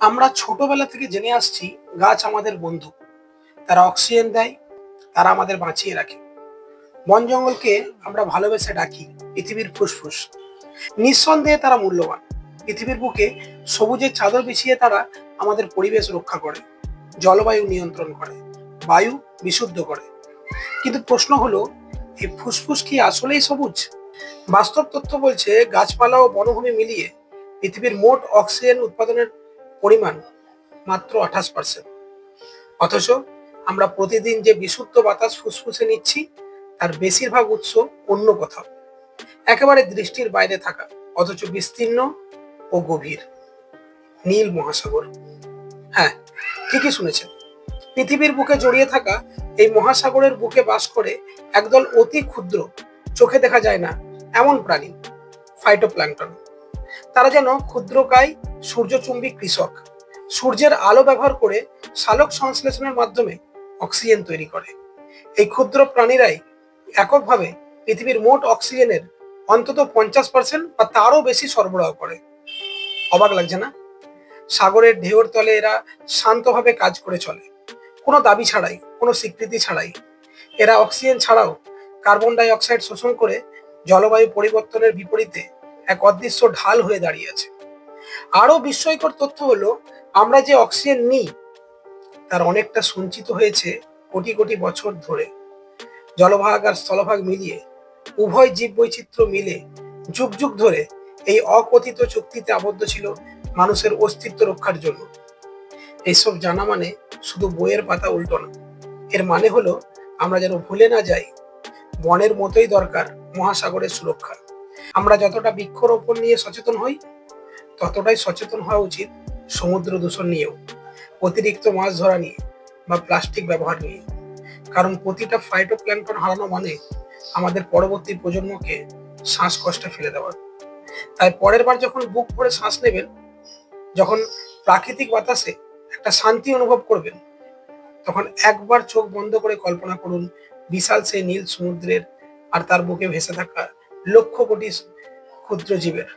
আমরা ছোটবেলা থেকে জেনে আসছি গাছ আমাদের বন্ধু। তারা অক্সিজেন দেয়, তারা আমাদের বাঁচিয়ে রাখে। বন জঙ্গলকে আমরা ভালোবেসে ডাকি পৃথিবীর ফুসফুস। নিঃসন্দেহে তারা মূল্যবান। পৃথিবীর বুকে সবুজের চাদর বিছিয়ে তারা আমাদের পরিবেশ রক্ষা করে, জলবায়ু নিয়ন্ত্রণ করে, বায়ু বিশুদ্ধ করে। কিন্তু প্রশ্ন হলো, এই ফুসফুস কি আসলেই সবুজ? বাস্তব তথ্য বলছে গাছপালা ও বনভূমি মিলিয়ে পৃথিবীর মোট অক্সিজেন উৎপাদনের পরিমাণ মাত্র 28%। অথচ আমরা প্রতিদিন যে বিশুদ্ধ বাতাস ফুসফুসে নিচ্ছি তার বেশিরভাগ উৎস অন্য কোথাও, একেবারে দৃষ্টির বাইরে থাকা অথচ বিস্তীর্ণ ও গভীর নীল মহাসাগর। হ্যাঁ, ঠিকই শুনেছেন। পৃথিবীর বুকে জড়িয়ে থাকা এই মহাসাগরের বুকে বাস করে একদল অতি ক্ষুদ্র, চোখে দেখা যায় না এমন প্রাণী, ফাইটোপ্ল্যাঙ্কটন। তারা যেন ক্ষুদ্রকায় সূর্যচুম্বী কৃষক। সূর্যের আলো ব্যবহার করে সালোক সংশ্লেষণের মাধ্যমে অক্সিজেন তৈরি করে। এই ক্ষুদ্র প্রাণীরাই এককভাবে পৃথিবীর মোট অক্সিজেনের অন্তত 50% বা তারও বেশি সরবরাহ করে। অবাক লাগছে না? সাগরের ঢেউর তলে এরা শান্তভাবে কাজ করে চলে, কোনো দাবি ছাড়াই, কোনো স্বীকৃতি ছাড়াই। এরা অক্সিজেন ছাড়াও কার্বন ডাই অক্সাইড শোষণ করে জলবায়ু পরিবর্তনের বিপরীতে এক অদৃশ্য ঢাল হয়ে দাঁড়িয়ে আছে। আরো বিস্ময়কর তথ্য হলো, আমরা যে অক্সিজেন নিই তার অনেকটা সঞ্চিত হয়েছে কোটি কোটি বছর ধরে। জলভাগ আর স্থলভাগ মিলিয়ে, উভয় জীব বৈচিত্র্য মিলে যুগ যুগ ধরে এই অকথিত চুক্তিতে আবদ্ধ ছিল মানুষের অস্তিত্ব রক্ষার জন্য। এইসব জানা মানে শুধু বইয়ের পাতা উল্টো না। এর মানে হলো, আমরা যেন ভুলে না যাই, বনের মতোই দরকার মহাসাগরের সুরক্ষা। আমরা যতটা বৃক্ষরোপণ নিয়ে সচেতন হই, ততটাই সচেতন হওয়া উচিত সমুদ্র দূষণ নিয়েও, অতিরিক্ত মাছ ধরা নিয়ে বা প্লাস্টিক ব্যবহার নিয়ে। কারণ প্রতিটা ফাইটোপ্ল্যাঙ্কটন হারানো মানে আমাদের পরবর্তী প্রজন্মকে শ্বাসকষ্টে ফেলে দেওয়া। তাই পরের বার যখন বুক ভরে শ্বাস নেবেন, যখন প্রাকৃতিক বাতাসে একটা শান্তি অনুভব করবেন, তখন একবার চোখ বন্ধ করে কল্পনা করুন বিশাল সেই নীল সমুদ্রের আর তার বুকে ভেসে থাকা লক্ষ কোটি ক্ষুদ্র জীবের